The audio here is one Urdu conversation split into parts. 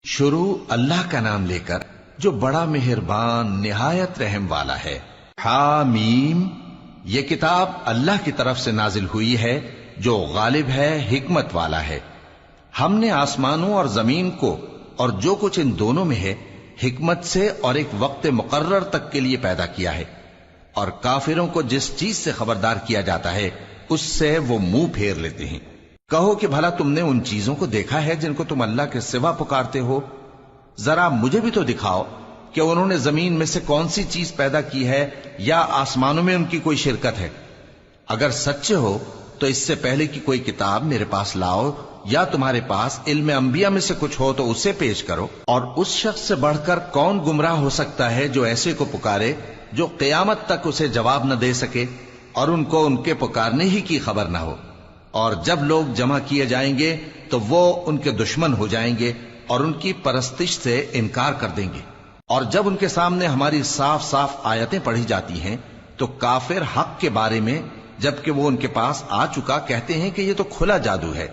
شروع اللہ کا نام لے کر جو بڑا مہربان نہایت رحم والا ہے۔ حامیم، یہ کتاب اللہ کی طرف سے نازل ہوئی ہے جو غالب ہے، حکمت والا ہے۔ ہم نے آسمانوں اور زمین کو اور جو کچھ ان دونوں میں ہے حکمت سے اور ایک وقت مقرر تک کے لیے پیدا کیا ہے، اور کافروں کو جس چیز سے خبردار کیا جاتا ہے اس سے وہ منہ پھیر لیتے ہیں۔ کہو کہ بھلا تم نے ان چیزوں کو دیکھا ہے جن کو تم اللہ کے سوا پکارتے ہو؟ ذرا مجھے بھی تو دکھاؤ کہ انہوں نے زمین میں سے کون سی چیز پیدا کی ہے یا آسمانوں میں ان کی کوئی شرکت ہے؟ اگر سچے ہو تو اس سے پہلے کی کوئی کتاب میرے پاس لاؤ، یا تمہارے پاس علم انبیاء میں سے کچھ ہو تو اسے پیش کرو۔ اور اس شخص سے بڑھ کر کون گمراہ ہو سکتا ہے جو ایسے کو پکارے جو قیامت تک اسے جواب نہ دے سکے اور ان کو ان کے پکارنے ہی کی خبر نہ ہو۔ اور جب لوگ جمع کیے جائیں گے تو وہ ان کے دشمن ہو جائیں گے اور ان کی پرستش سے انکار کر دیں گے۔ اور جب ان کے سامنے ہماری صاف صاف آیتیں پڑھی جاتی ہیں تو کافر حق کے بارے میں جبکہ وہ ان کے پاس آ چکا کہتے ہیں کہ یہ تو کھلا جادو ہے۔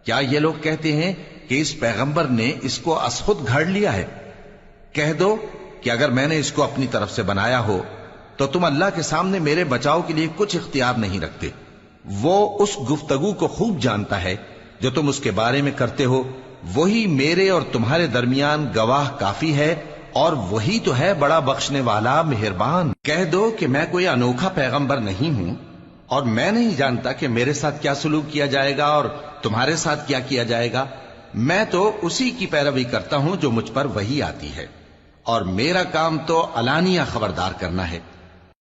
کیا یہ لوگ کہتے ہیں کہ اس پیغمبر نے اس کو از خود گھڑ لیا ہے؟ کہہ دو کہ اگر میں نے اس کو اپنی طرف سے بنایا ہو تو تم اللہ کے سامنے میرے بچاؤ کے لیے کچھ اختیار نہیں رکھتے۔ وہ اس گفتگو کو خوب جانتا ہے جو تم اس کے بارے میں کرتے ہو، وہی میرے اور تمہارے درمیان گواہ کافی ہے، اور وہی تو ہے بڑا بخشنے والا مہربان۔ کہہ دو کہ میں کوئی انوکھا پیغمبر نہیں ہوں، اور میں نہیں جانتا کہ میرے ساتھ کیا سلوک کیا جائے گا اور تمہارے ساتھ کیا کیا جائے گا۔ میں تو اسی کی پیروی کرتا ہوں جو مجھ پر وحی آتی ہے، اور میرا کام تو علانیہ خبردار کرنا ہے۔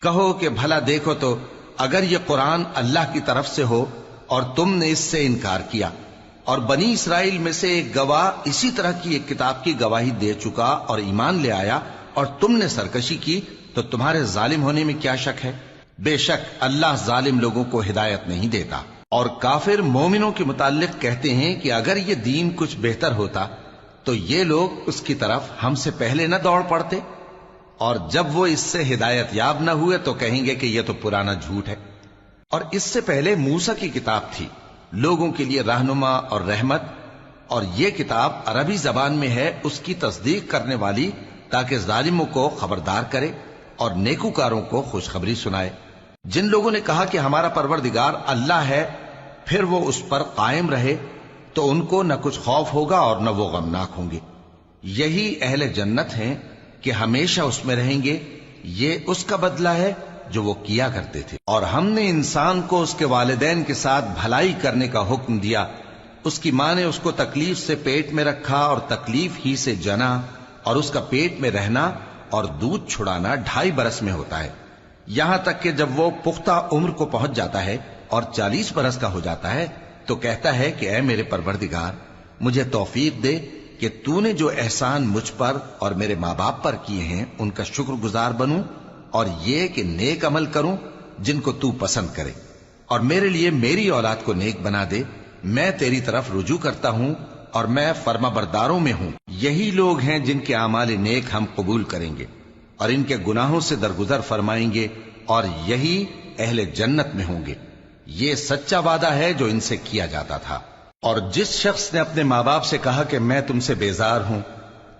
کہو کہ بھلا دیکھو تو اگر یہ قرآن اللہ کی طرف سے ہو اور تم نے اس سے انکار کیا، اور بنی اسرائیل میں سے ایک گواہ اسی طرح کی ایک کتاب کی گواہی دے چکا اور ایمان لے آیا، اور تم نے سرکشی کی، تو تمہارے ظالم ہونے میں کیا شک ہے؟ بے شک اللہ ظالم لوگوں کو ہدایت نہیں دیتا۔ اور کافر مومنوں کے متعلق کہتے ہیں کہ اگر یہ دین کچھ بہتر ہوتا تو یہ لوگ اس کی طرف ہم سے پہلے نہ دوڑ پڑتے، اور جب وہ اس سے ہدایت یاب نہ ہوئے تو کہیں گے کہ یہ تو پرانا جھوٹ ہے۔ اور اس سے پہلے موسیٰ کی کتاب تھی، لوگوں کے لیے رہنما اور رحمت، اور یہ کتاب عربی زبان میں ہے اس کی تصدیق کرنے والی، تاکہ ظالموں کو خبردار کرے اور نیکوکاروں کو خوشخبری سنائے۔ جن لوگوں نے کہا کہ ہمارا پروردگار اللہ ہے، پھر وہ اس پر قائم رہے تو ان کو نہ کچھ خوف ہوگا اور نہ وہ غمناک ہوں گے۔ یہی اہل جنت ہیں کہ ہمیشہ اس میں رہیں گے، یہ اس کا بدلہ ہے جو وہ کیا کرتے تھے۔ اور ہم نے انسان کو اس کے والدین کے ساتھ بھلائی کرنے کا حکم دیا۔ اس کی ماں نے اس کو تکلیف سے پیٹ میں رکھا اور تکلیف ہی سے جنا، اور اس کا پیٹ میں رہنا اور دودھ چھڑانا 2.5 برس میں ہوتا ہے، یہاں تک کہ جب وہ پختہ عمر کو پہنچ جاتا ہے اور 40 برس کا ہو جاتا ہے تو کہتا ہے کہ اے میرے پروردگار، مجھے توفیق دے کہ تو نے جو احسان مجھ پر اور میرے ماں باپ پر کیے ہیں ان کا شکر گزار بنوں، اور یہ کہ نیک عمل کروں جن کو تو پسند کرے، اور میرے لیے میری اولاد کو نیک بنا دے۔ میں تیری طرف رجوع کرتا ہوں اور میں فرما برداروں میں ہوں۔ یہی لوگ ہیں جن کے اعمال نیک ہم قبول کریں گے اور ان کے گناہوں سے درگزر فرمائیں گے، اور یہی اہل جنت میں ہوں گے۔ یہ سچا وعدہ ہے جو ان سے کیا جاتا تھا۔ اور جس شخص نے اپنے ماں باپ سے کہا کہ میں تم سے بیزار ہوں،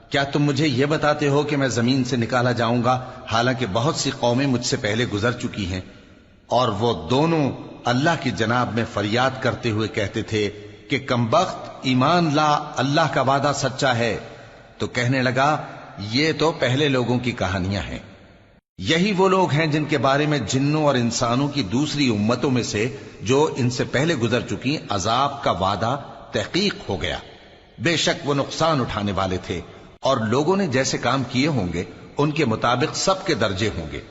کیا تم مجھے یہ بتاتے ہو کہ میں زمین سے نکالا جاؤں گا، حالانکہ بہت سی قومیں مجھ سے پہلے گزر چکی ہیں؟ اور وہ دونوں اللہ کی جناب میں فریاد کرتے ہوئے کہتے تھے کہ کمبخت، ایمان لا، اللہ کا وعدہ سچا ہے۔ تو کہنے لگا یہ تو پہلے لوگوں کی کہانیاں ہیں۔ یہی وہ لوگ ہیں جن کے بارے میں جنوں اور انسانوں کی دوسری امتوں میں سے جو ان سے پہلے گزر چکی عذاب کا وعدہ تحقیق ہو گیا۔ بے شک وہ نقصان اٹھانے والے تھے، اور لوگوں نے جیسے کام کیے ہوں گے ان کے مطابق سب کے درجے ہوں گے۔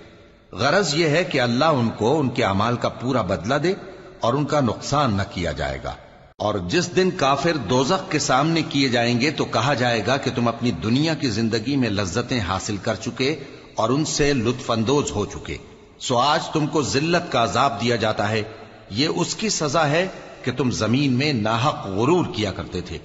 غرض یہ ہے کہ اللہ ان کو ان کے اعمال کا پورا بدلہ دے اور ان کا نقصان نہ کیا جائے گا۔ اور جس دن کافر دوزخ کے سامنے کیے جائیں گے تو کہا جائے گا کہ تم اپنی دنیا کی زندگی میں لذتیں حاصل کر چکے اور ان سے لطف اندوز ہو چکے، سو آج تم کو ذلت کا عذاب دیا جاتا ہے۔ یہ اس کی سزا ہے کہ تم زمین میں ناحق غرور کیا کرتے تھے،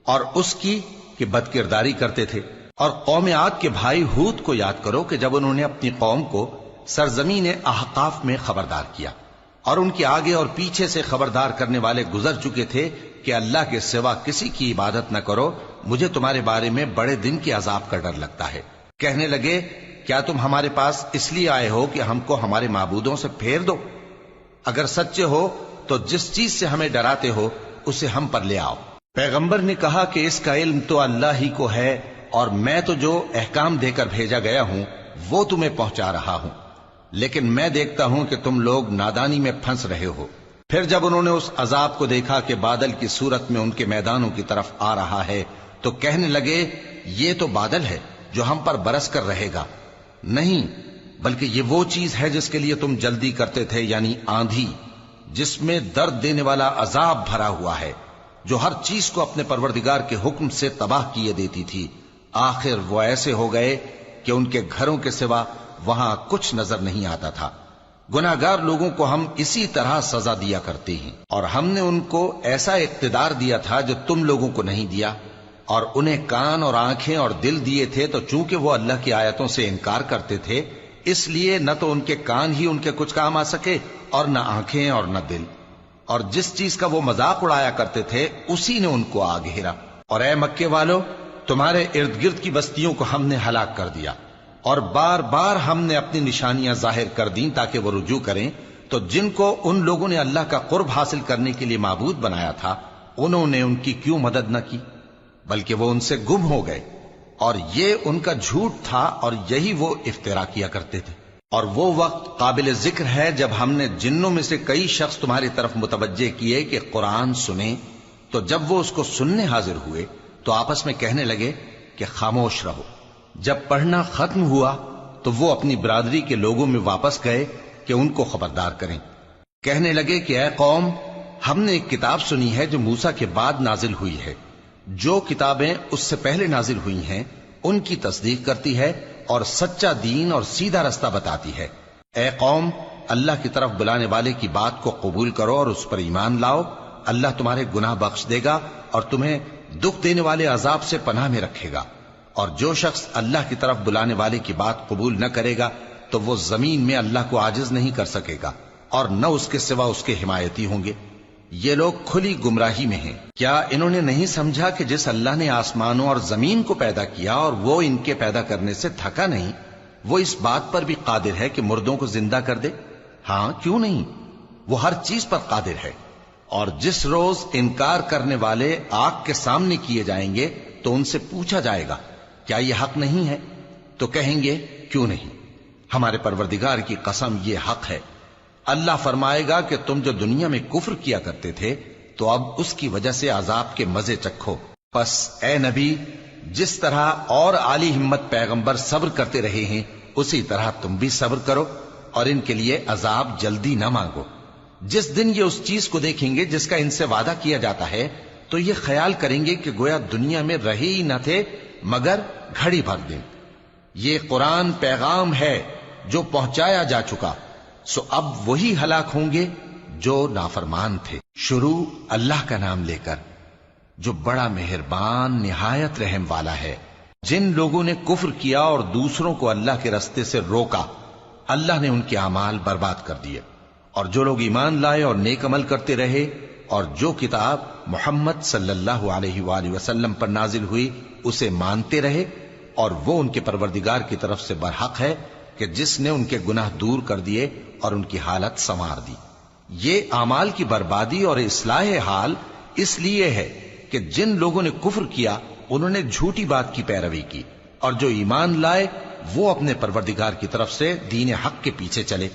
اور اس کی کہ بد کرداری کرتے تھے۔ اور قوم عاد کے بھائی ہود کو یاد کرو کہ جب انہوں نے اپنی قوم کو سرزمین احقاف میں خبردار کیا، اور ان کے آگے اور پیچھے سے خبردار کرنے والے گزر چکے تھے کہ اللہ کے سوا کسی کی عبادت نہ کرو مجھے تمہارے بارے میں بڑے دن کے عذاب کا ڈر لگتا ہے۔ کہنے لگے کیا تم ہمارے پاس اس لیے آئے ہو کہ ہم کو ہمارے معبودوں سے پھیر دو؟ اگر سچے ہو تو جس چیز سے ہمیں ڈراتے ہو اسے ہم پر لے آؤ۔ پیغمبر نے کہا کہ اس کا علم تو اللہ ہی کو ہے، اور میں تو جو احکام دے کر بھیجا گیا ہوں وہ تمہیں پہنچا رہا ہوں، لیکن میں دیکھتا ہوں کہ تم لوگ نادانی میں پھنس رہے ہو۔ پھر جب انہوں نے اس عذاب کو دیکھا کہ بادل کی صورت میں ان کے میدانوں کی طرف آ رہا ہے تو کہنے لگے یہ تو بادل ہے جو ہم پر برس کر رہے گا۔ نہیں، بلکہ یہ وہ چیز ہے جس کے لیے تم جلدی کرتے تھے، یعنی آندھی، جس میں درد دینے والا عذاب بھرا ہوا ہے، جو ہر چیز کو اپنے پروردگار کے حکم سے تباہ کیے دیتی تھی۔ آخر وہ ایسے ہو گئے کہ ان کے گھروں کے سوا وہاں کچھ نظر نہیں آتا تھا۔ گناہگار لوگوں کو ہم اسی طرح سزا دیا کرتے ہیں، اور ہم نے ان کو ایسا اقتدار دیا تھا جو تم لوگوں کو نہیں دیا، اور انہیں کان اور آنکھیں اور دل دیے تھے، تو چونکہ وہ اللہ کی آیتوں سے انکار کرتے تھے اس لیے نہ تو ان کے کان ہی ان کے کچھ کام آ سکے اور نہ آنکھیں اور نہ دل، اور جس چیز کا وہ مذاق اڑایا کرتے تھے اسی نے ان کو آ گھیرا۔ اور اے مکے والو، تمہارے ارد گرد کی بستیوں کو ہم نے ہلاک کر دیا، اور بار بار ہم نے اپنی نشانیاں ظاہر کر دیں تاکہ وہ رجوع کریں، تو جن کو ان لوگوں نے اللہ کا قرب حاصل کرنے کے لیے معبود بنایا تھا انہوں نے ان کی کیوں مدد نہ کی، بلکہ وہ ان سے گم ہو گئے، اور یہ ان کا جھوٹ تھا اور یہی وہ افترا کیا کرتے تھے۔ اور وہ وقت قابل ذکر ہے جب ہم نے جنوں میں سے کئی شخص تمہاری طرف متوجہ کیے کہ قرآن سنیں، تو جب وہ اس کو سننے حاضر ہوئے تو آپس میں کہنے لگے کہ خاموش رہو۔ جب پڑھنا ختم ہوا تو وہ اپنی برادری کے لوگوں میں واپس گئے کہ ان کو خبردار کریں۔ کہنے لگے کہ اے قوم، ہم نے ایک کتاب سنی ہے جو موسیٰ کے بعد نازل ہوئی ہے، جو کتابیں اس سے پہلے نازل ہوئی ہیں ان کی تصدیق کرتی ہے اور سچا دین اور سیدھا رستہ بتاتی ہے۔ اے قوم، اللہ کی طرف بلانے والے کی بات کو قبول کرو اور اس پر ایمان لاؤ، اللہ تمہارے گناہ بخش دے گا اور تمہیں دکھ دینے والے عذاب سے پناہ میں رکھے گا۔ اور جو شخص اللہ کی طرف بلانے والے کی بات قبول نہ کرے گا تو وہ زمین میں اللہ کو عاجز نہیں کر سکے گا، اور نہ اس کے سوا اس کے حمایتی ہوں گے۔ یہ لوگ کھلی گمراہی میں ہیں۔ کیا انہوں نے نہیں سمجھا کہ جس اللہ نے آسمانوں اور زمین کو پیدا کیا اور وہ ان کے پیدا کرنے سے تھکا نہیں، وہ اس بات پر بھی قادر ہے کہ مردوں کو زندہ کر دے؟ ہاں، کیوں نہیں، وہ ہر چیز پر قادر ہے۔ اور جس روز انکار کرنے والے آگ کے سامنے کیے جائیں گے تو ان سے پوچھا جائے گا کیا یہ حق نہیں ہے؟ تو کہیں گے کیوں نہیں، ہمارے پروردگار کی قسم یہ حق ہے۔ اللہ فرمائے گا کہ تم جو دنیا میں کفر کیا کرتے تھے تو اب اس کی وجہ سے عذاب کے مزے چکھو۔ پس اے نبی، جس طرح اور عالی ہمت پیغمبر صبر کرتے رہے ہیں اسی طرح تم بھی صبر کرو، اور ان کے لیے عذاب جلدی نہ مانگو۔ جس دن یہ اس چیز کو دیکھیں گے جس کا ان سے وعدہ کیا جاتا ہے تو یہ خیال کریں گے کہ گویا دنیا میں رہے ہی نہ تھے مگر گھڑی بھر دن۔ یہ قرآن پیغام ہے جو پہنچایا جا چکا، سو اب وہی ہلاک ہوں گے جو نافرمان تھے۔ شروع اللہ کا نام لے کر جو بڑا مہربان نہایت رحم والا ہے۔ جن لوگوں نے کفر کیا اور دوسروں کو اللہ کے رستے سے روکا، اللہ نے ان کے اعمال برباد کر دیے، اور جو لوگ ایمان لائے اور نیک عمل کرتے رہے اور جو کتاب محمد صلی اللہ علیہ وآلہ وسلم پر نازل ہوئی اسے مانتے رہے، اور وہ ان کے پروردگار کی طرف سے برحق ہے کہ جس نے ان کے گناہ دور کر دیے اور ان کی حالت سنوار دی۔ یہ اعمال کی بربادی اور اصلاح حال اس لیے ہے کہ جن لوگوں نے کفر کیا انہوں نے جھوٹی بات کی پیروی کی، اور جو ایمان لائے وہ اپنے پروردگار کی طرف سے دین حق کے پیچھے چلے۔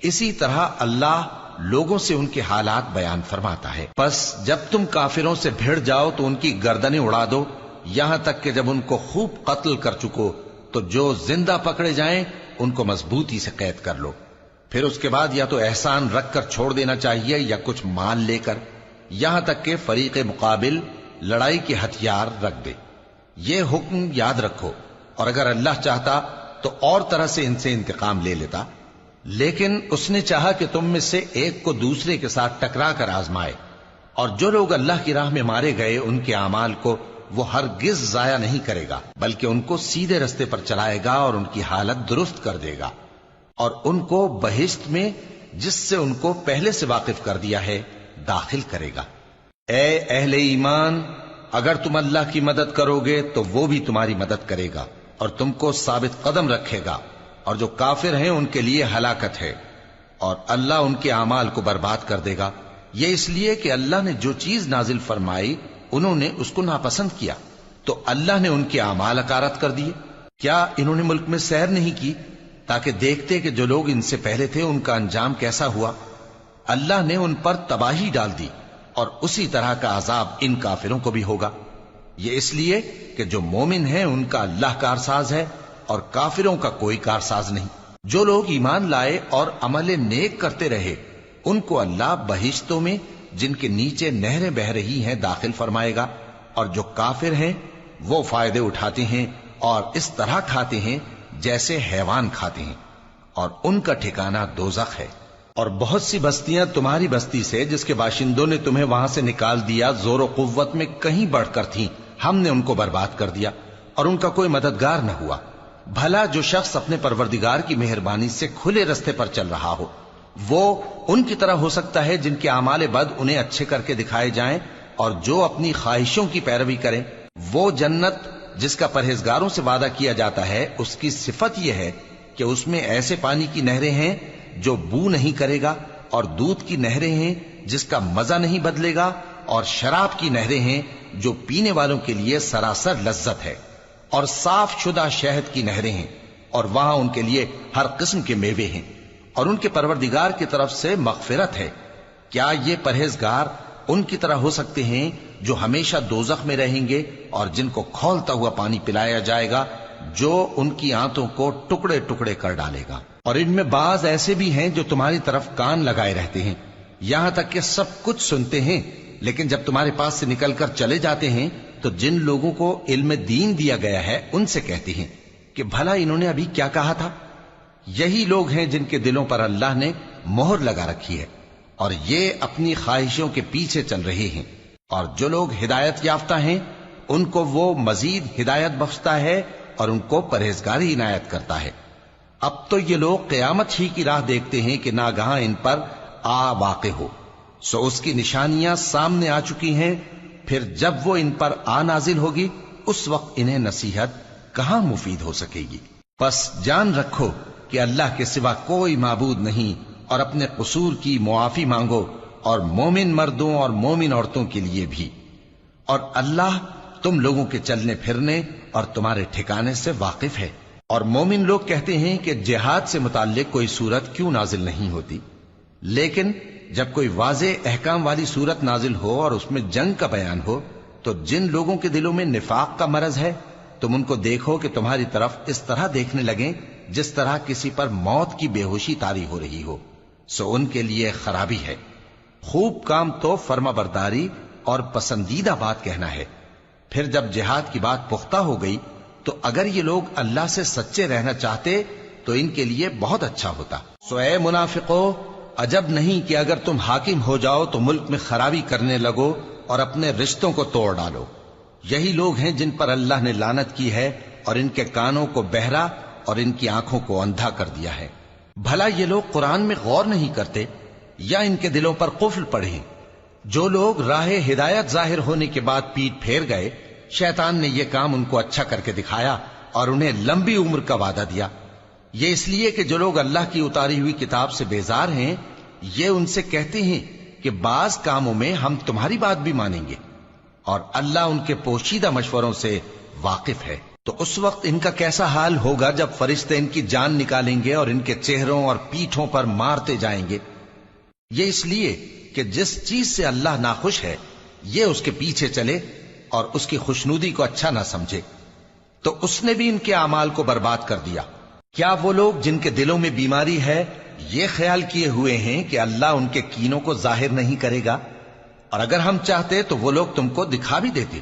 اسی طرح اللہ لوگوں سے ان کے حالات بیان فرماتا ہے۔ پس جب تم کافروں سے بھیڑ جاؤ تو ان کی گردنیں اڑا دو، یہاں تک کہ جب ان کو خوب قتل کر چکو تو جو زندہ پکڑے جائیں ان کو مضبوطی سے قید کر لو۔ پھر اس کے بعد یا تو احسان رکھ کر چھوڑ دینا چاہیے یا کچھ مال لے کر، یہاں تک کہ فریق مقابل لڑائی کے ہتھیار رکھ دے۔ یہ حکم یاد رکھو، اور اگر اللہ چاہتا تو اور طرح سے ان سے انتقام لے لیتا، لیکن اس نے چاہا کہ تم میں سے ایک کو دوسرے کے ساتھ ٹکرا کر آزمائے۔ اور جو لوگ اللہ کی راہ میں مارے گئے ان کے اعمال کو وہ ہرگز ضائع نہیں کرے گا، بلکہ ان کو سیدھے رستے پر چلائے گا اور ان کی حالت درست کر دے گا، اور ان کو بہشت میں جس سے ان کو پہلے سے واقف کر دیا ہے داخل کرے گا۔ اے اہل ایمان، اگر تم اللہ کی مدد کرو گے تو وہ بھی تمہاری مدد کرے گا اور تم کو ثابت قدم رکھے گا، اور جو کافر ہیں ان کے لیے ہلاکت ہے، اور اللہ ان کے اعمال کو برباد کر دے گا۔ یہ اس لیے کہ اللہ نے جو چیز نازل فرمائی انہوں نے اس کو ناپسند کیا، تو اللہ نے ان کے اعمال اکارت کر دیے۔ کیا انہوں نے ملک میں سیر نہیں کی تاکہ دیکھتے کہ جو لوگ ان سے پہلے تھے ان کا انجام کیسا ہوا؟ اللہ نے ان پر تباہی ڈال دی، اور اسی طرح کا عذاب ان کافروں کو بھی ہوگا۔ یہ اس لیے کہ جو مومن ہیں ان کا اللہ کارساز ہے اور کافروں کا کوئی کارساز نہیں۔ جو لوگ ایمان لائے اور عمل نیک کرتے رہے ان کو اللہ بہشتوں میں جن کے نیچے نہریں بہ رہی ہیں داخل فرمائے گا، اور جو کافر ہیں وہ فائدے اٹھاتے ہیں اور اس طرح کھاتے ہیں جیسے حیوان کھاتے ہیں، اور ان کا ٹھکانہ دوزخ ہے۔ اور بہت سی بستیاں تمہاری بستی سے جس کے باشندوں نے تمہیں وہاں سے نکال دیا زور و قوت میں کہیں بڑھ کر تھیں، ہم نے ان کو برباد کر دیا اور ان کا کوئی مددگار نہ ہوا۔ بھلا جو شخص اپنے پروردگار کی مہربانی سے کھلے رستے پر چل رہا ہو وہ ان کی طرح ہو سکتا ہے جن کے اعمال بد انہیں اچھے کر کے دکھائے جائیں، اور جو اپنی خواہشوں کی پیروی کریں وہ جنت جس کا پرہیزگاروں سے وعدہ کیا جاتا ہے اس کی صفت یہ ہے کہ اس میں ایسے پانی کی نہریں ہیں جو بو نہیں کرے گا، اور دودھ کی نہریں ہیں جس کا مزہ نہیں بدلے گا، اور شراب کی نہریں ہیں جو پینے والوں کے لیے سراسر لذت ہے، اور صاف شدہ شہد کی نہریں ہیں، اور وہاں ان کے لیے ہر قسم کے میوے ہیں، اور ان کے پروردگار کی طرف سے مغفرت ہے۔ کیا یہ پرہیزگار ان کی طرح ہو سکتے ہیں جو ہمیشہ دوزخ میں رہیں گے اور جن کو کھولتا ہوا پانی پلایا جائے گا جو ان کی آنتوں کو ٹکڑے ٹکڑے کر ڈالے گا؟ اور ان میں بعض ایسے بھی ہیں جو تمہاری طرف کان لگائے رہتے ہیں یہاں تک کہ سب کچھ سنتے ہیں، لیکن جب تمہارے پاس سے نکل کر چلے جاتے ہیں تو جن لوگوں کو علم دین دیا گیا ہے ان سے کہتے ہیں کہ بھلا انہوں نے ابھی کیا کہا تھا؟ یہی لوگ ہیں جن کے دلوں پر اللہ نے مہر لگا رکھی ہے اور یہ اپنی خواہشوں کے پیچھے چل رہے ہیں، اور جو لوگ ہدایت یافتہ ہیں ان کو وہ مزید ہدایت بخشتا ہے اور ان کو پرہیزگاری عنایت کرتا ہے۔ اب تو یہ لوگ قیامت ہی کی راہ دیکھتے ہیں کہ ناگہاں ان پر آ واقع ہو، سو اس کی نشانیاں سامنے آ چکی ہیں، پھر جب وہ ان پر آ نازل ہوگی اس وقت انہیں نصیحت کہاں مفید ہو سکے گی۔ پس جان رکھو کہ اللہ کے سوا کوئی معبود نہیں، اور اپنے قصور کی معافی مانگو، اور مومن مردوں اور مومن عورتوں کے لیے بھی، اور اللہ تم لوگوں کے چلنے پھرنے اور تمہارے ٹھکانے سے واقف ہے۔ اور مومن لوگ کہتے ہیں کہ جہاد سے متعلق کوئی سورت کیوں نازل نہیں ہوتی، لیکن جب کوئی واضح احکام والی سورت نازل ہو اور اس میں جنگ کا بیان ہو تو جن لوگوں کے دلوں میں نفاق کا مرض ہے تم ان کو دیکھو کہ تمہاری طرف اس طرح دیکھنے لگیں جس طرح کسی پر موت کی بے ہوشی طاری ہو رہی ہو، سو ان کے لیے خرابی ہے۔ خوب کام تو فرما برداری اور پسندیدہ بات کہنا ہے۔ پھر جب جہاد کی بات پختہ ہو گئی تو اگر یہ لوگ اللہ سے سچے رہنا چاہتے تو ان کے لیے بہت اچھا ہوتا۔ سو اے منافقو، عجب نہیں کہ اگر تم حاکم ہو جاؤ تو ملک میں خرابی کرنے لگو اور اپنے رشتوں کو توڑ ڈالو۔ یہی لوگ ہیں جن پر اللہ نے لعنت کی ہے اور ان کے کانوں کو بہرا اور ان کی آنکھوں کو اندھا کر دیا ہے۔ بھلا یہ لوگ قرآن میں غور نہیں کرتے یا ان کے دلوں پر قفل پڑے ہیں؟ جو لوگ راہ ہدایت ظاہر ہونے کے بعد پیٹ پھیر گئے، شیطان نے یہ کام ان کو اچھا کر کے دکھایا اور انہیں لمبی عمر کا وعدہ دیا۔ یہ اس لیے کہ جو لوگ اللہ کی اتاری ہوئی کتاب سے بیزار ہیں یہ ان سے کہتے ہیں کہ بعض کاموں میں ہم تمہاری بات بھی مانیں گے، اور اللہ ان کے پوشیدہ مشوروں سے واقف ہے۔ تو اس وقت ان کا کیسا حال ہوگا جب فرشتے ان کی جان نکالیں گے اور ان کے چہروں اور پیٹھوں پر مارتے جائیں گے۔ یہ اس لیے کہ جس چیز سے اللہ ناخوش ہے یہ اس کے پیچھے چلے اور اس کی خوشنودی کو اچھا نہ سمجھے، تو اس نے بھی ان کے اعمال کو برباد کر دیا۔ کیا وہ لوگ جن کے دلوں میں بیماری ہے یہ خیال کیے ہوئے ہیں کہ اللہ ان کے کینوں کو ظاہر نہیں کرے گا؟ اور اگر ہم چاہتے تو وہ لوگ تم کو دکھا بھی دیتے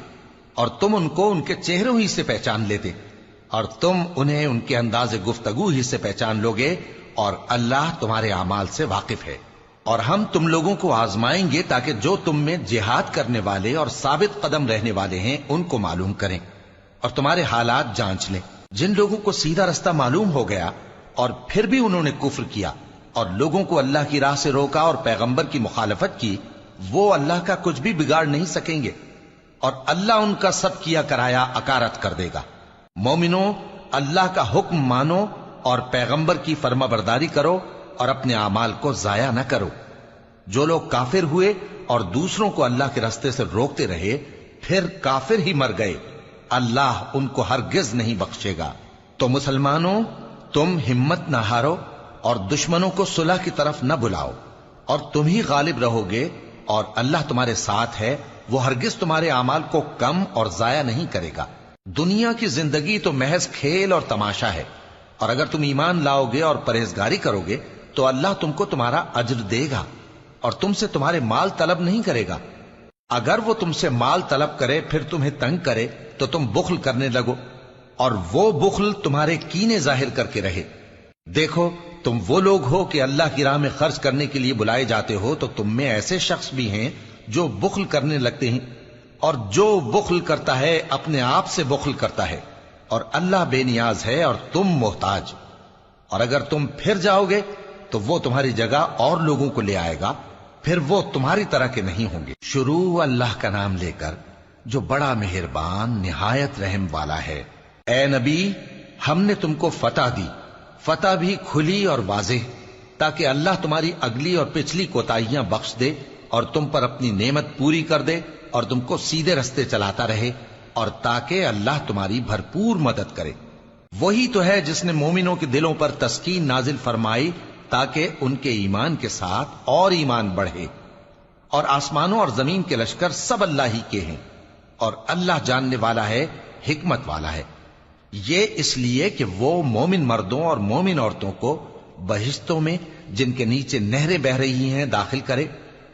اور تم ان کو ان کے چہروں ہی سے پہچان لیتے، اور تم انہیں ان کے انداز گفتگو ہی سے پہچان لوگے، اور اللہ تمہارے اعمال سے واقف ہے۔ اور ہم تم لوگوں کو آزمائیں گے تاکہ جو تم میں جہاد کرنے والے اور ثابت قدم رہنے والے ہیں ان کو معلوم کریں اور تمہارے حالات جانچ لیں۔ جن لوگوں کو سیدھا رستہ معلوم ہو گیا اور پھر بھی انہوں نے کفر کیا اور لوگوں کو اللہ کی راہ سے روکا اور پیغمبر کی مخالفت کی، وہ اللہ کا کچھ بھی بگاڑ نہیں سکیں گے۔ اور اللہ ان کا سب کیا کرایا اکارت کر دے گا۔ مومنو، اللہ کا حکم مانو اور پیغمبر کی فرما برداری کرو اور اپنے اعمال کو ضائع نہ کرو۔ جو لوگ کافر ہوئے اور دوسروں کو اللہ کے راستے سے روکتے رہے پھر کافر ہی مر گئے، اللہ ان کو ہرگز نہیں بخشے گا۔ تو مسلمانوں، تم ہمت نہ ہارو اور دشمنوں کو صلح کی طرف نہ بلاؤ، اور تم ہی غالب رہو گے، اور اللہ تمہارے ساتھ ہے، وہ ہرگز تمہارے اعمال کو کم اور ضائع نہیں کرے گا۔ دنیا کی زندگی تو محض کھیل اور تماشا ہے، اور اگر تم ایمان لاؤ گے اور پرہیزگاری کرو گے تو اللہ تم کو تمہارا اجر دے گا اور تم سے تمہارے مال طلب نہیں کرے گا۔ اگر وہ تم سے مال طلب کرے پھر تمہیں تنگ کرے تو تم بخل کرنے لگو، اور وہ بخل تمہارے کینے ظاہر کر کے رہے۔ دیکھو، تم وہ لوگ ہو کہ اللہ کی راہ میں خرچ کرنے کے لیے بلائے جاتے ہو، تو تم میں ایسے شخص بھی ہیں جو بخل کرنے لگتے ہیں، اور جو بخل کرتا ہے اپنے آپ سے بخل کرتا ہے، اور اللہ بے نیاز ہے اور تم محتاج۔ اور اگر تم پھر جاؤ گے تو وہ تمہاری جگہ اور لوگوں کو لے آئے گا، پھر وہ تمہاری طرح کے نہیں ہوں گے۔ شروع اللہ کا نام لے کر جو بڑا مہربان نہایت رحم والا ہے۔ اے نبی، ہم نے تم کو فتح دی، فتح بھی کھلی اور واضح، تاکہ اللہ تمہاری اگلی اور پچھلی کوتاہیاں بخش دے اور تم پر اپنی نعمت پوری کر دے اور تم کو سیدھے رستے چلاتا رہے، اور تاکہ اللہ تمہاری بھرپور مدد کرے۔ وہی تو ہے جس نے مومنوں کے دلوں پر تسکین نازل فرمائی تاکہ ان کے ایمان کے ساتھ اور ایمان بڑھے۔ اور آسمانوں اور زمین کے لشکر سب اللہ ہی کے ہیں، اور اللہ جاننے والا ہے، حکمت والا ہے۔ یہ اس لیے کہ وہ مومن مردوں اور مومن عورتوں کو بہشتوں میں جن کے نیچے نہریں بہ رہی ہیں داخل کرے،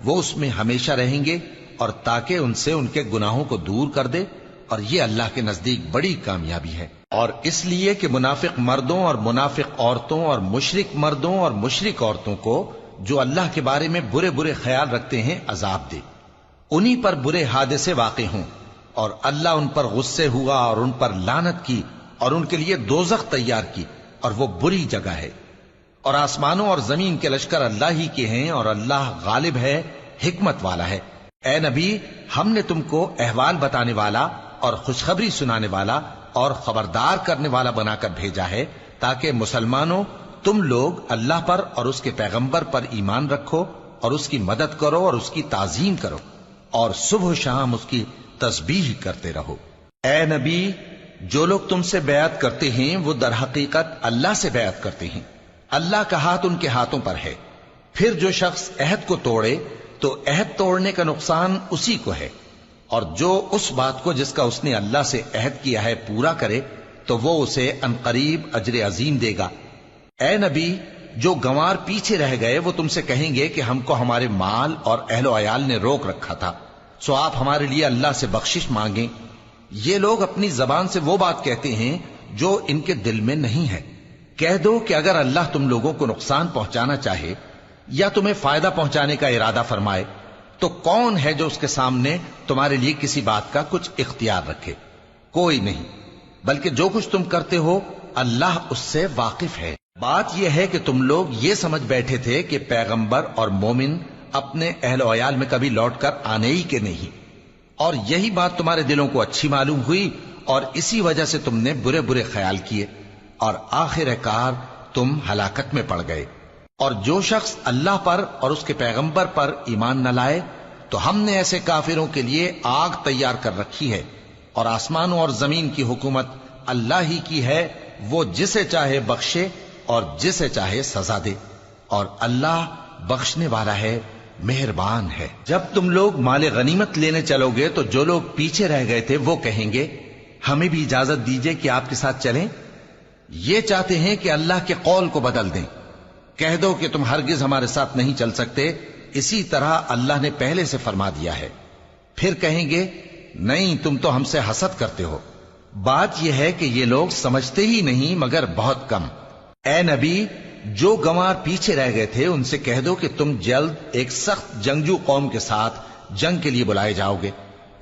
وہ اس میں ہمیشہ رہیں گے، اور تاکہ ان سے ان کے گناہوں کو دور کر دے، اور یہ اللہ کے نزدیک بڑی کامیابی ہے۔ اور اس لیے کہ منافق مردوں اور منافق عورتوں اور مشرک مردوں اور مشرک عورتوں کو جو اللہ کے بارے میں برے برے خیال رکھتے ہیں عذاب دے، انہی پر برے حادثے واقع ہوں، اور اللہ ان پر غصے ہوا اور ان پر لعنت کی اور ان کے لیے دوزخ تیار کی، اور وہ بری جگہ ہے۔ اور آسمانوں اور زمین کے لشکر اللہ ہی کے ہیں، اور اللہ غالب ہے، حکمت والا ہے۔ اے نبی، ہم نے تم کو احوال بتانے والا اور خوشخبری سنانے والا اور خبردار کرنے والا بنا کر بھیجا ہے، تاکہ مسلمانوں تم لوگ اللہ پر اور اس کے پیغمبر پر ایمان رکھو اور اس کی مدد کرو اور اس کی تعظیم کرو، اور صبح و شام اس کی تسبیح کرتے رہو۔ اے نبی، جو لوگ تم سے بیعت کرتے ہیں وہ در حقیقت اللہ سے بیعت کرتے ہیں، اللہ کا ہاتھ ان کے ہاتھوں پر ہے۔ پھر جو شخص عہد کو توڑے تو عہد توڑنے کا نقصان اسی کو ہے، اور جو اس بات کو جس کا اس نے اللہ سے عہد کیا ہے پورا کرے تو وہ اسے عنقریب اجر عظیم دے گا۔ اے نبی، جو گنوار پیچھے رہ گئے وہ تم سے کہیں گے کہ ہم کو ہمارے مال اور اہل و عیال نے روک رکھا تھا، سو آپ ہمارے لیے اللہ سے بخشش مانگیں۔ یہ لوگ اپنی زبان سے وہ بات کہتے ہیں جو ان کے دل میں نہیں ہے۔ کہہ دو کہ اگر اللہ تم لوگوں کو نقصان پہنچانا چاہے یا تمہیں فائدہ پہنچانے کا ارادہ فرمائے تو کون ہے جو اس کے سامنے تمہارے لیے کسی بات کا کچھ اختیار رکھے؟ کوئی نہیں، بلکہ جو کچھ تم کرتے ہو اللہ اس سے واقف ہے۔ بات یہ ہے کہ تم لوگ یہ سمجھ بیٹھے تھے کہ پیغمبر اور مومن اپنے اہل و عیال میں کبھی لوٹ کر آنے ہی کے نہیں، اور یہی بات تمہارے دلوں کو اچھی معلوم ہوئی اور اسی وجہ سے تم نے برے برے خیال کیے، اور آخر کار تم ہلاکت میں پڑ گئے۔ اور جو شخص اللہ پر اور اس کے پیغمبر پر ایمان نہ لائے تو ہم نے ایسے کافروں کے لیے آگ تیار کر رکھی ہے، اور آسمانوں اور زمین کی حکومت اللہ ہی کی ہے، وہ جسے چاہے بخشے اور جسے چاہے سزا دے، اور اللہ بخشنے والا ہے، مہربان ہے۔ جب تم لوگ مال غنیمت لینے چلو گے تو جو لوگ پیچھے رہ گئے تھے وہ کہیں گے ہمیں بھی اجازت دیجئے کہ آپ کے ساتھ چلیں، یہ چاہتے ہیں کہ اللہ کے قول کو بدل دیں۔ کہہ دو کہ تم ہرگز ہمارے ساتھ نہیں چل سکتے، اسی طرح اللہ نے پہلے سے فرما دیا ہے۔ پھر کہیں گے نہیں، تم تو ہم سے حسد کرتے ہو۔ بات یہ ہے کہ یہ لوگ سمجھتے ہی نہیں مگر بہت کم۔ اے نبی، جو گنوار پیچھے رہ گئے تھے ان سے کہہ دو کہ تم جلد ایک سخت جنگجو قوم کے ساتھ جنگ کے لیے بلائے جاؤ گے،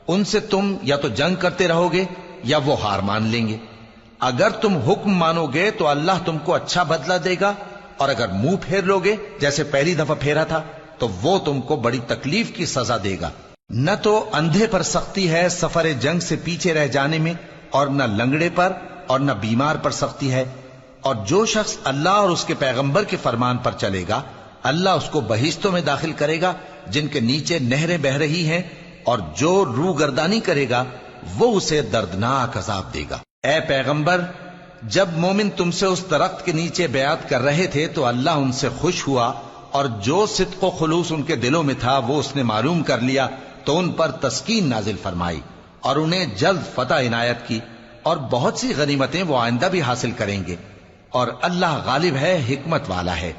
ان سے تم یا تو جنگ کرتے رہو گے یا وہ ہار مان لیں گے۔ اگر تم حکم مانو گے تو اللہ تم کو اچھا بدلہ دے گا، اور اگر منہ پھیر لو گے جیسے پہلی دفعہ پھیرا تھا تو وہ تم کو بڑی تکلیف کی سزا دے گا۔ نہ تو اندھے پر سختی ہے سفر جنگ سے پیچھے رہ جانے میں، اور نہ لنگڑے پر اور نہ بیمار پر سختی ہے، اور جو شخص اللہ اور اس کے پیغمبر کے فرمان پر چلے گا اللہ اس کو بہشتوں میں داخل کرے گا جن کے نیچے نہریں بہ رہی ہیں، اور جو روگردانی کرے گا وہ اسے دردناک عذاب دے گا۔ اے پیغمبر، جب مومن تم سے اس درخت کے نیچے بیعت کر رہے تھے تو اللہ ان سے خوش ہوا، اور جو صدق و خلوص ان کے دلوں میں تھا وہ اس نے معلوم کر لیا تو ان پر تسکین نازل فرمائی اور انہیں جلد فتح عنایت کی، اور بہت سی غنیمتیں وہ آئندہ بھی حاصل کریں گے، اور اللہ غالب ہے، حکمت والا ہے۔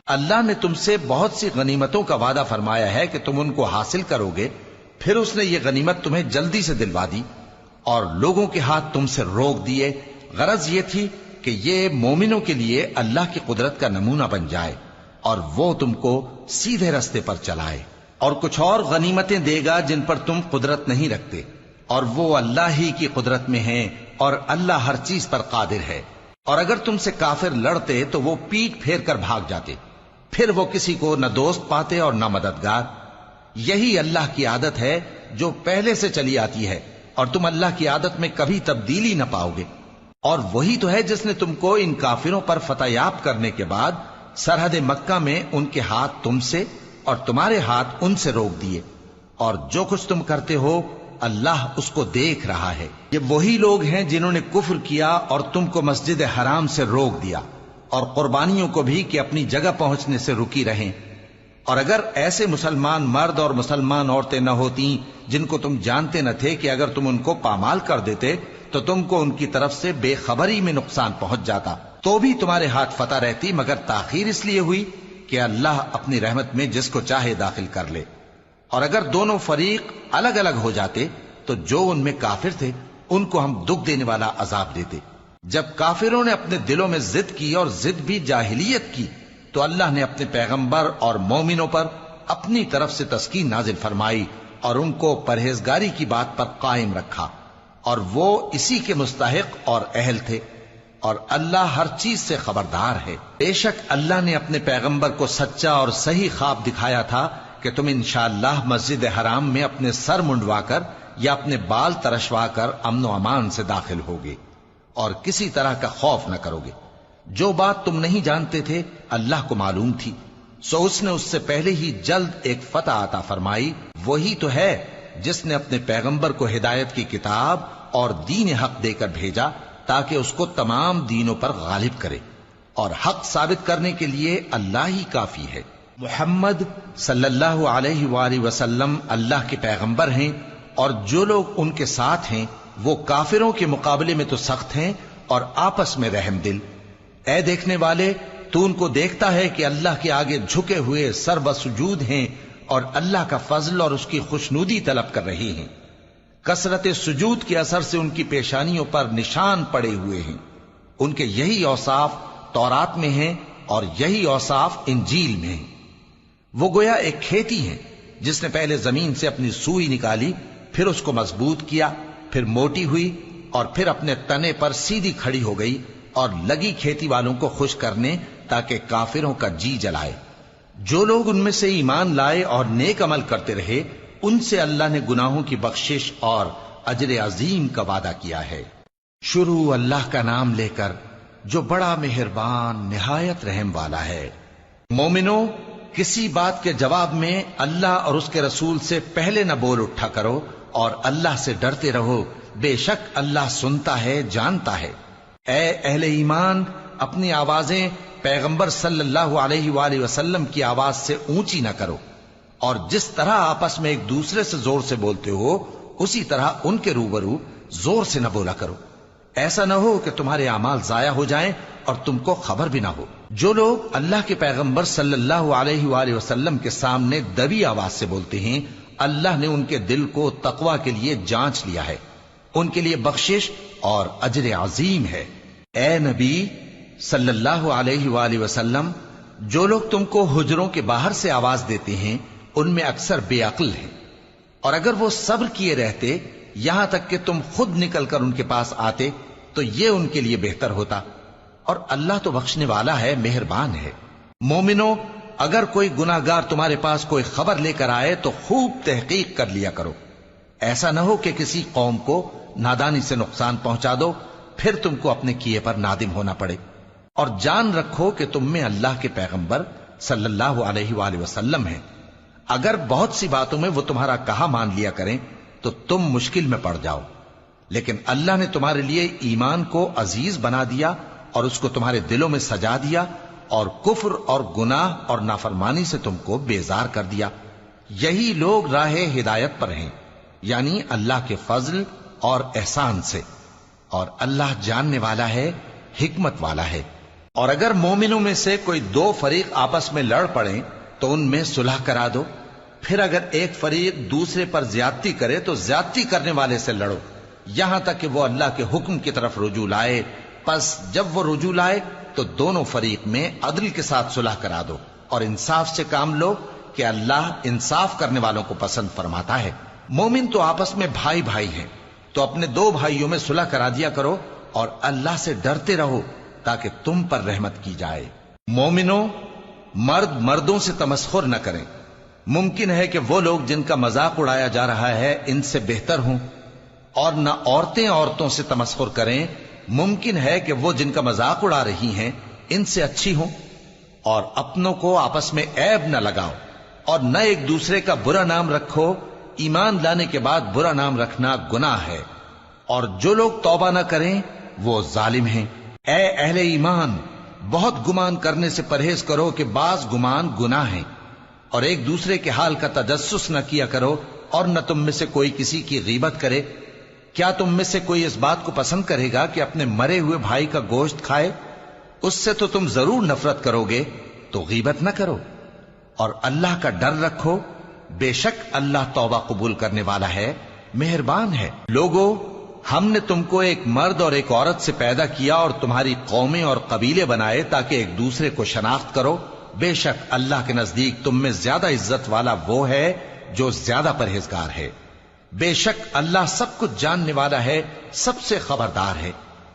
اللہ نے تم سے بہت سی غنیمتوں کا وعدہ فرمایا ہے کہ تم ان کو حاصل کرو گے، پھر اس نے یہ غنیمت تمہیں جلدی سے دلوا دی اور لوگوں کے ہاتھ تم سے روک دیے۔ غرض یہ تھی کہ یہ مومنوں کے لیے اللہ کی قدرت کا نمونہ بن جائے اور وہ تم کو سیدھے رستے پر چلائے، اور کچھ اور غنیمتیں دے گا جن پر تم قدرت نہیں رکھتے، اور وہ اللہ ہی کی قدرت میں ہیں، اور اللہ ہر چیز پر قادر ہے۔ اور اگر تم سے کافر لڑتے تو وہ پیٹ پھیر کر بھاگ جاتے، پھر وہ کسی کو نہ دوست پاتے اور نہ مددگار۔ یہی اللہ کی عادت ہے جو پہلے سے چلی آتی ہے، اور تم اللہ کی عادت میں کبھی تبدیلی نہ پاؤ گے۔ اور وہی تو ہے جس نے تم کو ان کافروں پر فتح یاب کرنے کے بعد سرحد مکہ میں ان کے ہاتھ تم سے اور تمہارے ہاتھ ان سے روک دیے، اور جو کچھ تم کرتے ہو اللہ اس کو دیکھ رہا ہے۔ یہ وہی لوگ ہیں جنہوں نے کفر کیا اور تم کو مسجد حرام سے روک دیا، اور قربانیوں کو بھی کہ اپنی جگہ پہنچنے سے رکی رہیں۔ اور اگر ایسے مسلمان مرد اور مسلمان عورتیں نہ ہوتی جن کو تم جانتے نہ تھے کہ اگر تم ان کو پامال کر دیتے تو تم کو ان کی طرف سے بے خبری میں نقصان پہنچ جاتا، تو بھی تمہارے ہاتھ فتح رہتی، مگر تاخیر اس لیے ہوئی کہ اللہ اپنی رحمت میں جس کو چاہے داخل کر لے۔ اور اگر دونوں فریق الگ الگ ہو جاتے تو جو ان میں کافر تھے ان کو ہم دکھ دینے والا عذاب دیتے۔ جب کافروں نے اپنے دلوں میں ضد کی، اور ضد بھی جاہلیت کی، تو اللہ نے اپنے پیغمبر اور مومنوں پر اپنی طرف سے تسکین نازل فرمائی اور ان کو پرہیزگاری کی بات پر قائم رکھا، اور وہ اسی کے مستحق اور اہل تھے، اور اللہ ہر چیز سے خبردار ہے۔ بے شک اللہ نے اپنے پیغمبر کو سچا اور صحیح خواب دکھایا تھا کہ تم انشاءاللہ مسجد حرام میں اپنے سر منڈوا کر یا اپنے بال ترشوا کر امن و امان سے داخل ہوگے اور کسی طرح کا خوف نہ کرو گے۔ جو بات تم نہیں جانتے تھے اللہ کو معلوم تھی، سو اس نے اس سے پہلے ہی جلد ایک فتح عطا فرمائی۔ وہی تو ہے جس نے اپنے پیغمبر کو ہدایت کی کتاب اور دین حق دے کر بھیجا تاکہ اس کو تمام دینوں پر غالب کرے، اور حق ثابت کرنے کے لیے اللہ ہی کافی ہے۔ محمد صلی اللہ علیہ وآلہ وسلم اللہ کے پیغمبر ہیں، اور جو لوگ ان کے ساتھ ہیں وہ کافروں کے مقابلے میں تو سخت ہیں اور آپس میں رحم دل۔ اے دیکھنے والے، تو ان کو دیکھتا ہے کہ اللہ کے آگے جھکے ہوئے سر بسجود ہیں اور اللہ کا فضل اور اس کی خوشنودی طلب کر رہے ہیں۔ کثرت سجود کے اثر سے ان کی پیشانیوں پر نشان پڑے ہوئے ہیں۔ ان کے یہی اوصاف تورات میں ہیں اور یہی اوصاف انجیل میں ہیں۔ وہ گویا ایک کھیتی ہے جس نے پہلے زمین سے اپنی سوئی نکالی، پھر اس کو مضبوط کیا، پھر موٹی ہوئی، اور پھر اپنے تنے پر سیدھی کھڑی ہو گئی، اور لگی کھیتی والوں کو خوش کرنے تاکہ کافروں کا جی جلائے۔ جو لوگ ان میں سے ایمان لائے اور نیک عمل کرتے رہے ان سے اللہ نے گناہوں کی بخشش اور اجر عظیم کا وعدہ کیا ہے۔ شروع اللہ کا نام لے کر جو بڑا مہربان نہایت رحم والا ہے۔ مومنوں، کسی بات کے جواب میں اللہ اور اس کے رسول سے پہلے نہ بول اٹھا کرو، اور اللہ سے ڈرتے رہو، بے شک اللہ سنتا ہے، جانتا ہے۔ اے اہل ایمان، اپنی آوازیں پیغمبر صلی اللہ علیہ وآلہ وسلم کی آواز سے اونچی نہ کرو، اور جس طرح آپس میں ایک دوسرے سے زور سے بولتے ہو اسی طرح ان کے روبرو زور سے نہ بولا کرو، ایسا نہ ہو کہ تمہارے اعمال ضائع ہو جائیں اور تم کو خبر بھی نہ ہو۔ جو لوگ اللہ کے پیغمبر صلی اللہ علیہ وآلہ وسلم کے سامنے دبی آواز سے بولتے ہیں اللہ نے ان کے دل کو تقوی کے لیے جانچ لیا ہے، ان کے لیے بخشش اور اجر عظیم ہے۔ اے نبی صلی اللہ علیہ وآلہ وسلم، جو لوگ تم کو حجروں کے باہر سے آواز دیتے ہیں ان میں اکثر بے عقل ہیں، اور اگر وہ صبر کیے رہتے یہاں تک کہ تم خود نکل کر ان کے پاس آتے تو یہ ان کے لیے بہتر ہوتا، اور اللہ تو بخشنے والا ہے، مہربان ہے۔ مومنوں، اگر کوئی گناہگار تمہارے پاس کوئی خبر لے کر آئے تو خوب تحقیق کر لیا کرو، ایسا نہ ہو کہ کسی قوم کو نادانی سے نقصان پہنچا دو، پھر تم کو اپنے کیے پر نادم ہونا پڑے۔ اور جان رکھو کہ تم میں اللہ کے پیغمبر صلی اللہ علیہ وآلہ وسلم ہیں، اگر بہت سی باتوں میں وہ تمہارا کہا مان لیا کریں تو تم مشکل میں پڑ جاؤ، لیکن اللہ نے تمہارے لیے ایمان کو عزیز بنا دیا اور اس کو تمہارے دلوں میں سجا دیا، اور کفر اور گناہ اور نافرمانی سے تم کو بیزار کر دیا۔ یہی لوگ راہ ہدایت پر ہیں، یعنی اللہ کے فضل اور احسان سے، اور اللہ جاننے والا ہے، حکمت والا ہے۔ اور اگر مومنوں میں سے کوئی دو فریق آپس میں لڑ پڑیں تو ان میں صلح کرا دو، پھر اگر ایک فریق دوسرے پر زیادتی کرے تو زیادتی کرنے والے سے لڑو، یہاں تک کہ وہ اللہ کے حکم کی طرف رجوع لائے۔ پس جب وہ رجوع لائے تو دونوں فریق میں عدل کے ساتھ صلح کرا دو اور انصاف سے کام لو کہ اللہ انصاف کرنے والوں کو پسند فرماتا ہے۔ مومن تو آپس میں بھائی بھائی ہیں، تو اپنے دو بھائیوں میں صلح کرا دیا کرو اور اللہ سے ڈرتے رہو تاکہ تم پر رحمت کی جائے۔ مومنوں، مرد مردوں سے تمسخر نہ کریں۔ ممکن ہے کہ وہ لوگ جن کا مذاق اڑایا جا رہا ہے ان سے بہتر ہوں، اور نہ عورتیں عورتوں سے تمسخر کریں، ممکن ہے کہ وہ جن کا مذاق اڑا رہی ہیں ان سے اچھی ہوں۔ اور اپنوں کو آپس میں عیب نہ لگاؤ اور نہ ایک دوسرے کا برا نام رکھو، ایمان لانے کے بعد برا نام رکھنا گناہ ہے، اور جو لوگ توبہ نہ کریں وہ ظالم ہیں۔ اے اہل ایمان، بہت گمان کرنے سے پرہیز کرو کہ بعض گمان گناہ ہیں، اور ایک دوسرے کے حال کا تجسس نہ کیا کرو، اور نہ تم میں سے کوئی کسی کی غیبت کرے۔ کیا تم میں سے کوئی اس بات کو پسند کرے گا کہ اپنے مرے ہوئے بھائی کا گوشت کھائے؟ اس سے تو تم ضرور نفرت کرو گے، تو غیبت نہ کرو، اور اللہ کا ڈر رکھو، بے شک اللہ توبہ قبول کرنے والا ہے، مہربان ہے۔ لوگو، ہم نے تم کو ایک مرد اور ایک عورت سے پیدا کیا اور تمہاری قومیں اور قبیلے بنائے تاکہ ایک دوسرے کو شناخت کرو۔ بے شک اللہ کے نزدیک تم میں زیادہ عزت والا وہ ہے جو زیادہ پرہیزگار ہے۔ بے شک اللہ سب کچھ جاننے والا ہے، سب سے خبردار ہے۔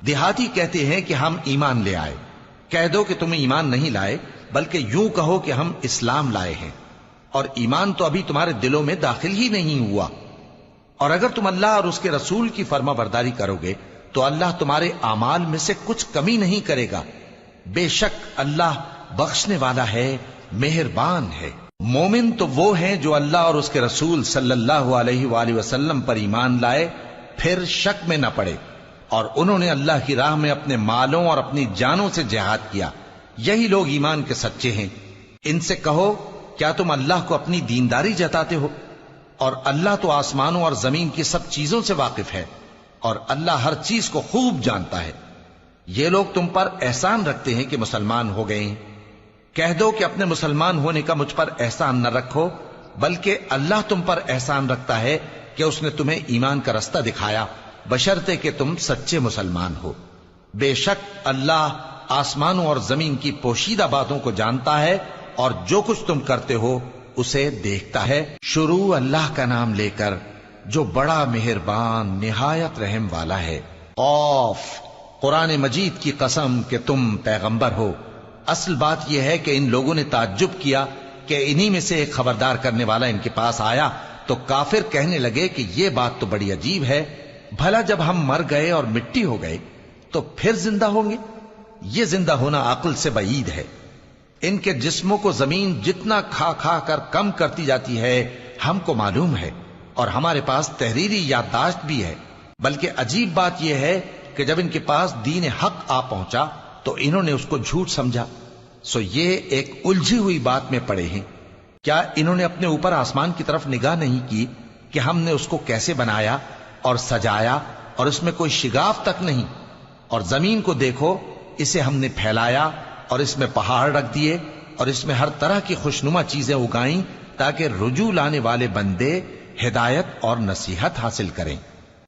دیہاتی کہتے ہیں کہ ہم ایمان لے آئے، کہہ دو کہ تم ایمان نہیں لائے، بلکہ یوں کہو کہ ہم اسلام لائے ہیں، اور ایمان تو ابھی تمہارے دلوں میں داخل ہی نہیں ہوا۔ اور اگر تم اللہ اور اس کے رسول کی فرما برداری کرو گے تو اللہ تمہارے اعمال میں سے کچھ کمی نہیں کرے گا، بے شک اللہ بخشنے والا ہے، مہربان ہے۔ مومن تو وہ ہیں جو اللہ اور اس کے رسول صلی اللہ علیہ وآلہ وسلم پر ایمان لائے، پھر شک میں نہ پڑے، اور انہوں نے اللہ کی راہ میں اپنے مالوں اور اپنی جانوں سے جہاد کیا، یہی لوگ ایمان کے سچے ہیں۔ ان سے کہو، کیا تم اللہ کو اپنی دینداری جتاتے ہو؟ اور اللہ تو آسمانوں اور زمین کی سب چیزوں سے واقف ہے، اور اللہ ہر چیز کو خوب جانتا ہے۔ یہ لوگ تم پر احسان رکھتے ہیں کہ مسلمان ہو گئے ہیں، کہہ دو کہ اپنے مسلمان ہونے کا مجھ پر احسان نہ رکھو، بلکہ اللہ تم پر احسان رکھتا ہے کہ اس نے تمہیں ایمان کا رستہ دکھایا، بشرطے کہ تم سچے مسلمان ہو۔ بے شک اللہ آسمانوں اور زمین کی پوشیدہ باتوں کو جانتا ہے، اور جو کچھ تم کرتے ہو اسے دیکھتا ہے۔ شروع اللہ کا نام لے کر جو بڑا مہربان نہایت رحم والا ہے۔ قاف، قرآن مجید کی قسم کہ تم پیغمبر ہو۔ اصل بات یہ ہے کہ ان لوگوں نے تعجب کیا کہ انہی میں سے ایک خبردار کرنے والا ان کے پاس آیا، تو کافر کہنے لگے کہ یہ بات تو بڑی عجیب ہے، بھلا جب ہم مر گئے اور مٹی ہو گئے تو پھر زندہ ہوں گے؟ یہ زندہ ہونا عقل سے بعید ہے۔ ان کے جسموں کو زمین جتنا کھا کھا کر کم کرتی جاتی ہے ہم کو معلوم ہے، اور ہمارے پاس تحریری یادداشت بھی ہے۔ بلکہ عجیب بات یہ ہے کہ جب ان کے پاس دین حق آ پہنچا تو انہوں نے اس کو جھوٹ سمجھا، سو یہ ایک الجھی ہوئی بات میں پڑے ہیں۔ کیا انہوں نے اپنے اوپر آسمان کی طرف نگاہ نہیں کی کہ ہم نے اس کو کیسے بنایا اور سجایا، اور اس میں کوئی شگاف تک نہیں؟ اور زمین کو دیکھو، اسے ہم نے پھیلایا اور اس میں پہاڑ رکھ دیے، اور اس میں ہر طرح کی خوشنما چیزیں اگائیں تاکہ رجوع لانے والے بندے ہدایت اور نصیحت حاصل کریں۔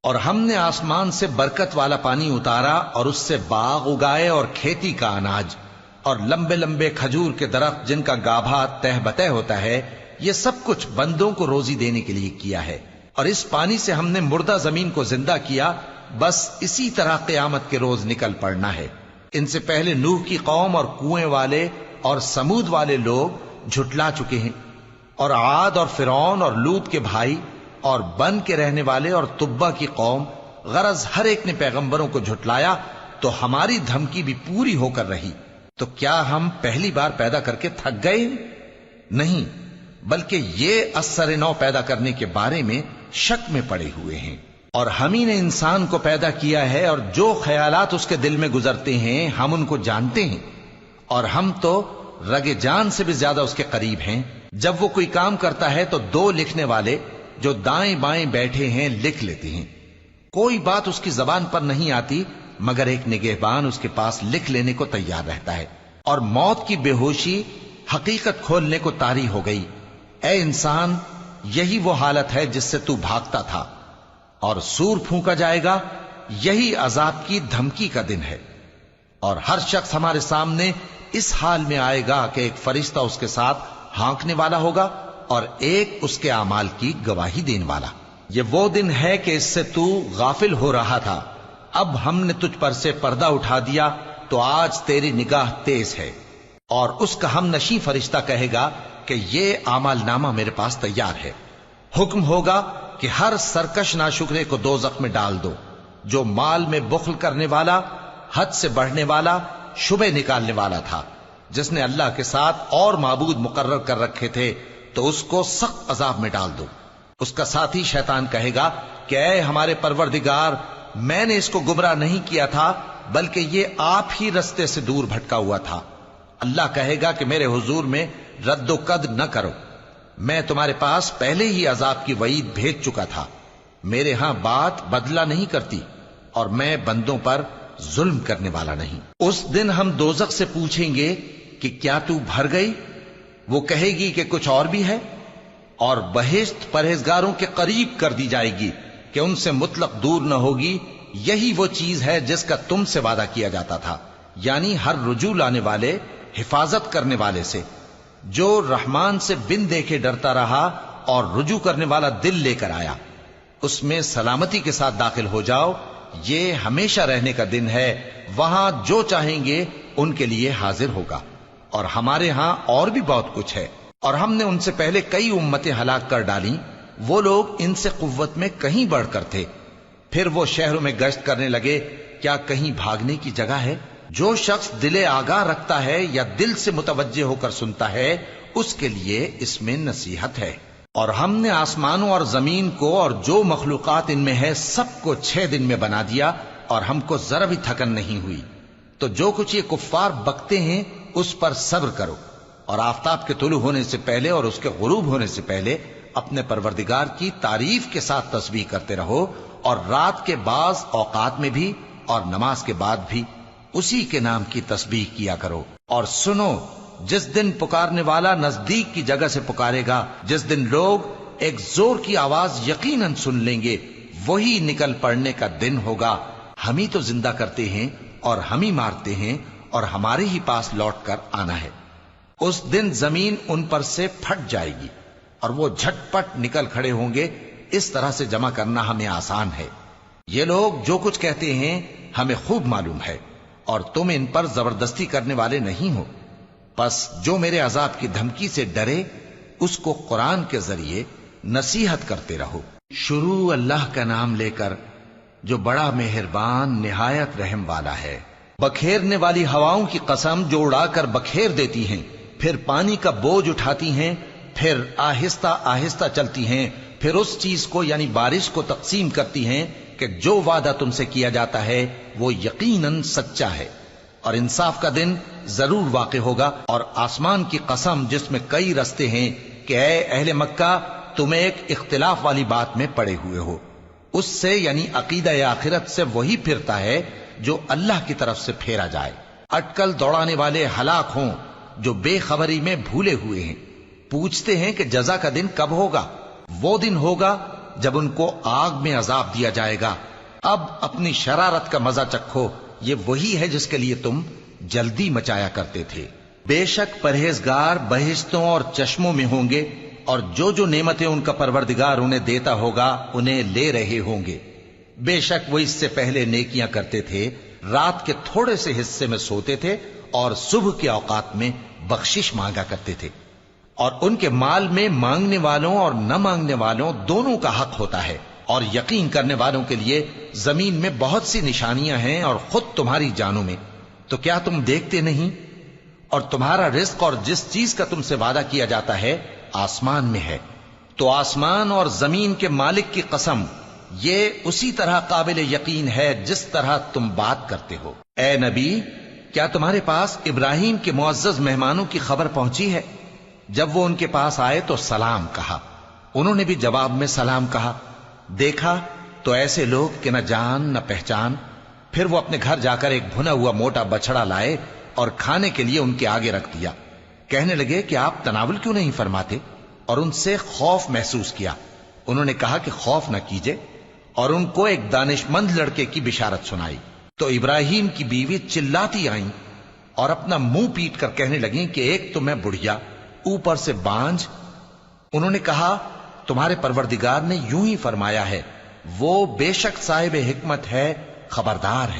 اور ہم نے آسمان سے برکت والا پانی اتارا اور اس سے باغ اگائے اور کھیتی کا اناج، اور لمبے لمبے کھجور کے درخت جن کا گابھا تہ بتہ ہوتا ہے۔ یہ سب کچھ بندوں کو روزی دینے کے لیے کیا ہے۔ اور اس پانی سے ہم نے مردہ زمین کو زندہ کیا، بس اسی طرح قیامت کے روز نکل پڑنا ہے۔ ان سے پہلے نوح کی قوم اور کنویں والے اور سمود والے لوگ جھٹلا چکے ہیں، اور عاد اور فرعون اور لوط کے بھائی اور بن کے رہنے والے اور تبا کی قوم، غرض ہر ایک نے پیغمبروں کو جھٹلایا، تو ہماری دھمکی بھی پوری ہو کر رہی۔ تو کیا ہم پہلی بار پیدا کر کے تھک گئے؟ نہیں، بلکہ یہ اثر نو پیدا کرنے کے بارے میں شک میں پڑے ہوئے ہیں۔ اور ہم ہی نے انسان کو پیدا کیا ہے، اور جو خیالات اس کے دل میں گزرتے ہیں ہم ان کو جانتے ہیں، اور ہم تو رگ جان سے بھی زیادہ اس کے قریب ہیں۔ جب وہ کوئی کام کرتا ہے تو دو لکھنے والے جو دائیں بائیں بیٹھے ہیں لکھ لیتے ہیں۔ کوئی بات اس کی زبان پر نہیں آتی مگر ایک نگہبان اس کے پاس لکھ لینے کو تیار رہتا ہے۔ اور موت کی بے ہوشی حقیقت کھولنے کو طاری ہو گئی۔ اے انسان، یہی وہ حالت ہے جس سے تو بھاگتا تھا، اور سور پھونکا جائے گا، یہی عذاب کی دھمکی کا دن ہے۔ اور ہر شخص ہمارے سامنے اس حال میں آئے گا کہ ایک فرشتہ اس کے ساتھ ہانکنے والا ہوگا اور ایک اس کے اعمال کی گواہی دینے والا۔ یہ وہ دن ہے کہ اس سے تو غافل ہو رہا تھا، اب ہم نے تجھ پر سے پردہ اٹھا دیا تو آج تیری نگاہ تیز ہے۔ اور اس کا ہم نشیں فرشتہ کہے گا کہ یہ اعمال نامہ میرے پاس تیار ہے۔ حکم ہوگا کہ ہر سرکش ناشکرے کو دوزخ میں ڈال دو، جو مال میں بخل کرنے والا، حد سے بڑھنے والا، شبہ نکالنے والا تھا، جس نے اللہ کے ساتھ اور معبود مقرر کر رکھے تھے، تو اس کو سخت عذاب میں ڈال دو۔ اس کا ساتھی شیطان کہے گا کہ اے ہمارے پروردگار، میں نے اس کو گمراہ نہیں کیا تھا بلکہ یہ آپ ہی رستے سے دور بھٹکا ہوا تھا۔ اللہ کہے گا کہ میرے حضور میں رد و قد نہ کرو، میں تمہارے پاس پہلے ہی عذاب کی وعید بھیج چکا تھا۔ میرے ہاں بات بدلہ نہیں کرتی، اور میں بندوں پر ظلم کرنے والا نہیں۔ اس دن ہم دوزخ سے پوچھیں گے کہ کیا تو بھر گئی؟ وہ کہے گی کہ کچھ اور بھی ہے۔ اور بہشت پرہیزگاروں کے قریب کر دی جائے گی کہ ان سے مطلق دور نہ ہوگی۔ یہی وہ چیز ہے جس کا تم سے وعدہ کیا جاتا تھا، یعنی ہر رجوع لانے والے، حفاظت کرنے والے سے، جو رحمان سے بن دیکھے ڈرتا رہا اور رجوع کرنے والا دل لے کر آیا، اس میں سلامتی کے ساتھ داخل ہو جاؤ۔ یہ ہمیشہ رہنے کا دن ہے، وہاں جو چاہیں گے ان کے لیے حاضر ہوگا۔ اور ہمارے ہاں اور بھی بہت کچھ ہے، اور ہم نے ان سے پہلے کئی امتیں ہلاک کر ڈالیں، وہ لوگ ان سے قوت میں کہیں بڑھ کر تھے۔ پھر وہ شہروں میں گشت کرنے لگے، کیا کہیں بھاگنے کی جگہ ہے؟ جو شخص دل آگاہ رکھتا ہے یا دل سے متوجہ ہو کر سنتا ہے، اس کے لیے اس میں نصیحت ہے۔ اور ہم نے آسمانوں اور زمین کو اور جو مخلوقات ان میں ہے سب کو 6 دن میں بنا دیا، اور ہم کو ذرا بھی تھکن نہیں ہوئی۔ تو جو کچھ یہ کفار بکتے ہیں اس پر صبر کرو، اور آفتاب کے طلوع ہونے سے پہلے اور اس کے غروب ہونے سے پہلے اپنے پروردگار کی تعریف کے ساتھ تسبیح کرتے رہو، اور رات کے بعض اوقات میں بھی اور نماز کے بعد بھی اسی کے نام کی تسبیح کیا کرو۔ اور سنو، جس دن پکارنے والا نزدیک کی جگہ سے پکارے گا، جس دن لوگ ایک زور کی آواز یقیناً سن لیں گے، وہی نکل پڑنے کا دن ہوگا۔ ہم ہی تو زندہ کرتے ہیں اور ہم ہی مارتے ہیں، اور ہمارے ہی پاس لوٹ کر آنا ہے۔ اس دن زمین ان پر سے پھٹ جائے گی، اور وہ جھٹ پٹ نکل کھڑے ہوں گے۔ اس طرح سے جمع کرنا ہمیں آسان ہے۔ یہ لوگ جو کچھ کہتے ہیں ہمیں خوب معلوم ہے، اور تم ان پر زبردستی کرنے والے نہیں ہو۔ پس جو میرے عذاب کی دھمکی سے ڈرے، اس کو قرآن کے ذریعے نصیحت کرتے رہو۔ شروع اللہ کا نام لے کر جو بڑا مہربان نہایت رحم والا ہے۔ بکھیرنے والی ہواؤں کی قسم جو اڑا کر بکھیر دیتی ہیں، پھر پانی کا بوجھ اٹھاتی ہیں، پھر آہستہ آہستہ چلتی ہیں، پھر اس چیز کو یعنی بارش کو تقسیم کرتی ہیں کہ جو وعدہ تم سے کیا جاتا ہے وہ یقیناً سچا ہے، اور انصاف کا دن ضرور واقع ہوگا۔ اور آسمان کی قسم جس میں کئی رستے ہیں کہ اے اہل مکہ، تم ایک اختلاف والی بات میں پڑے ہوئے ہو، اس سے یعنی عقیدہ آخرت سے وہی پھرتا ہے جو اللہ کی طرف سے پھیرا جائے۔ اٹکل دوڑانے والے ہلاک ہوں جو بے خبری میں بھولے ہوئے ہیں۔ پوچھتے ہیں کہ جزا کا دن کب ہوگا؟ وہ دن ہوگا جب ان کو آگ میں عذاب دیا جائے گا۔ اب اپنی شرارت کا مزہ چکھو، یہ وہی ہے جس کے لیے تم جلدی مچایا کرتے تھے۔ بے شک پرہیزگار بہشتوں اور چشموں میں ہوں گے، اور جو نعمتیں ان کا پروردگار انہیں دیتا ہوگا انہیں لے رہے ہوں گے۔ بے شک وہ اس سے پہلے نیکیاں کرتے تھے، رات کے تھوڑے سے حصے میں سوتے تھے، اور صبح کے اوقات میں بخشش مانگا کرتے تھے۔ اور ان کے مال میں مانگنے والوں اور نہ مانگنے والوں دونوں کا حق ہوتا ہے، اور یقین کرنے والوں کے لیے زمین میں بہت سی نشانیاں ہیں اور خود تمہاری جانوں میں، تو کیا تم دیکھتے نہیں؟ اور تمہارا رزق اور جس چیز کا تم سے وعدہ کیا جاتا ہے آسمان میں ہے، تو آسمان اور زمین کے مالک کی قسم، یہ اسی طرح قابل یقین ہے جس طرح تم بات کرتے ہو۔ اے نبی، کیا تمہارے پاس ابراہیم کے معزز مہمانوں کی خبر پہنچی ہے؟ جب وہ ان کے پاس آئے تو سلام کہا، انہوں نے بھی جواب میں سلام کہا۔ دیکھا تو ایسے لوگ کہ نہ جان نہ پہچان۔ پھر وہ اپنے گھر جا کر ایک بھنا ہوا موٹا بچڑا لائے اور کھانے کے لیے ان کے آگے رکھ دیا۔ کہنے لگے کہ آپ تناول کیوں نہیں فرماتے؟ اور ان سے خوف محسوس کیا۔ انہوں نے کہا کہ خوف نہ کیجے، اور ان کو ایک دانش مند لڑکے کی بشارت سنائی۔ تو ابراہیم کی بیوی چلاتی آئیں اور اپنا منہ پیٹ کر کہنے لگیں کہ ایک تو میں بڑھیا، اوپر سے بانجھ۔ انہوں نے کہا تمہارے پروردگار نے یوں ہی فرمایا ہے، وہ بے شک صاحب حکمت ہے، خبردار ہے۔